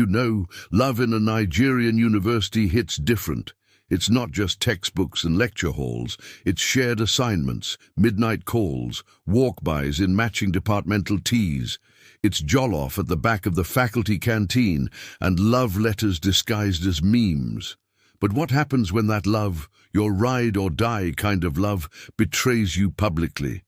You know, love in a Nigerian university hits different. It's not just textbooks and lecture halls. It's shared assignments, midnight calls, walk-bys in matching departmental teas. It's jollof at the back of the faculty canteen and love letters disguised as memes. But what happens when that love, your ride-or-die kind of love, betrays you publicly?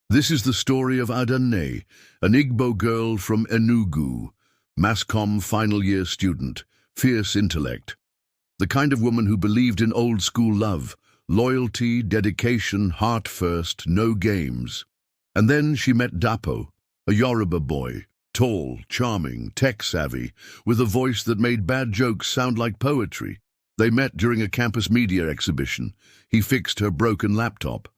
This is the story of Ada-nne, an Igbo girl from Enugu, Mass Comm final year student, fierce intellect. The kind of woman who believed in old-school love, loyalty, dedication, heart first, no games. And then she met Dapo, a Yoruba boy, tall, charming, tech-savvy, with a voice that made bad jokes sound like poetry. They met during a campus media exhibition. He fixed her broken laptop.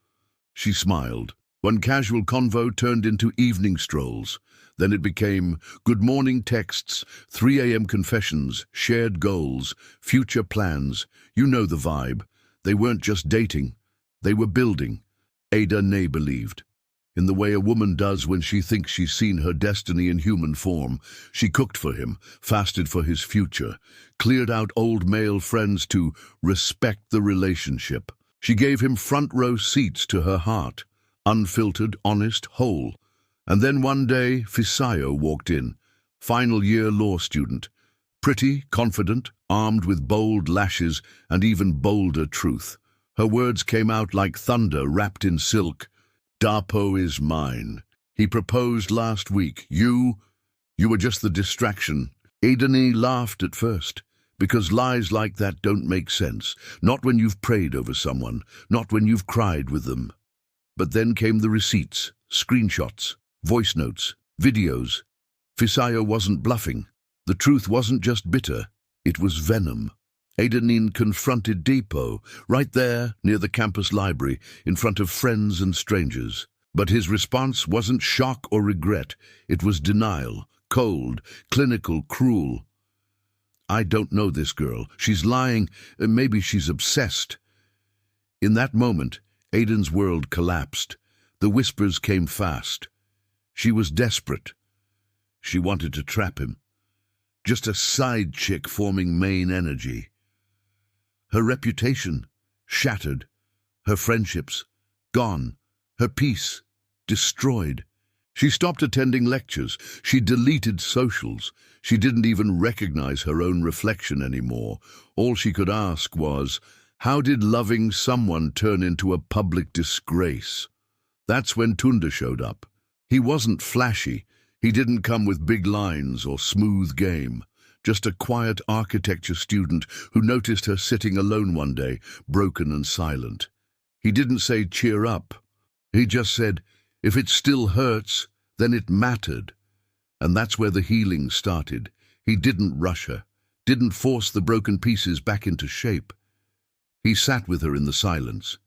She smiled. One casual convo turned into evening strolls. Then it became good morning texts, 3 a.m. confessions, shared goals, future plans. You know the vibe. They weren't just dating. They were building. Ada-nne believed. In the way a woman does when she thinks she's seen her destiny in human form. She cooked for him, fasted for his future, cleared out old male friends to respect the relationship. She gave him front row seats to her heart, unfiltered, honest, whole. And then one day, Fisayo walked in, final year law student, pretty, confident, armed with bold lashes and even bolder truth. Her words came out like thunder wrapped in silk. Dapo is mine. He proposed last week. You were just the distraction. Ada-nne laughed at first, because lies like that don't make sense. Not when you've prayed over someone, not when you've cried with them. But then came the receipts, screenshots, voice notes, videos. Fisayo wasn't bluffing. The truth wasn't just bitter, it was venom. Ada-nne confronted Dapo, right there near the campus library, in front of friends and strangers. But his response wasn't shock or regret, it was denial, cold, clinical, cruel. I don't know this girl. She's lying, maybe she's obsessed. In that moment, Aiden's world collapsed. The whispers came fast. She was desperate. She wanted to trap him. Just a side chick forming main energy. Her reputation, shattered. Her friendships, gone. Her peace, destroyed. She stopped attending lectures. She deleted socials. She didn't even recognize her own reflection anymore. All she could ask was, how did loving someone turn into a public disgrace? That's when Tunde showed up. He wasn't flashy. He didn't come with big lines or smooth game. Just a quiet architecture student who noticed her sitting alone one day, broken and silent. He didn't say, cheer up. He just said, if it still hurts, then it mattered. And that's where the healing started. He didn't rush her, didn't force the broken pieces back into shape. He sat with her in the silence,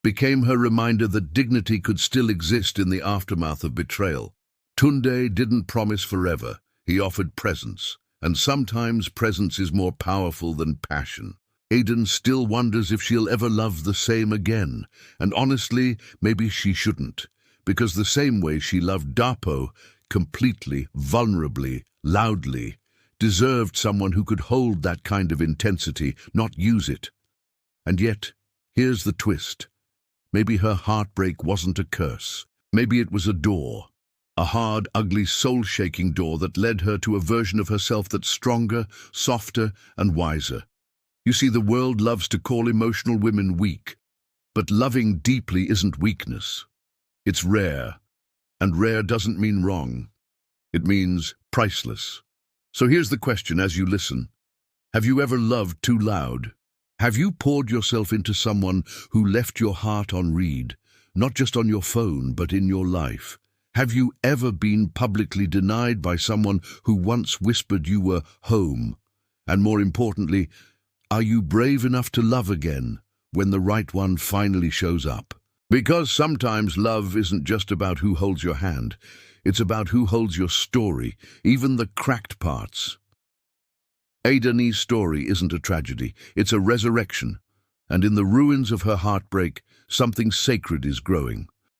became her reminder that dignity could still exist in the aftermath of betrayal. Tunde didn't promise forever. He offered presence, and sometimes presence is more powerful than passion. Aiden still wonders if she'll ever love the same again, and honestly, maybe she shouldn't, because the same way she loved Dapo, completely, vulnerably, loudly, deserved someone who could hold that kind of intensity, not use it. And yet, here's the twist. Maybe her heartbreak wasn't a curse. Maybe it was a door. A hard, ugly, soul-shaking door that led her to a version of herself that's stronger, softer, and wiser. You see, the world loves to call emotional women weak. But loving deeply isn't weakness. It's rare. And rare doesn't mean wrong. It means priceless. So here's the question as you listen. Have you ever loved too loud? Have you poured yourself into someone who left your heart on read, not just on your phone, but in your life? Have you ever been publicly denied by someone who once whispered you were home? And more importantly, are you brave enough to love again when the right one finally shows up? Because sometimes love isn't just about who holds your hand, it's about who holds your story, even the cracked parts. Ada-nne's story isn't a tragedy, it's a resurrection. And in the ruins of her heartbreak, something sacred is growing.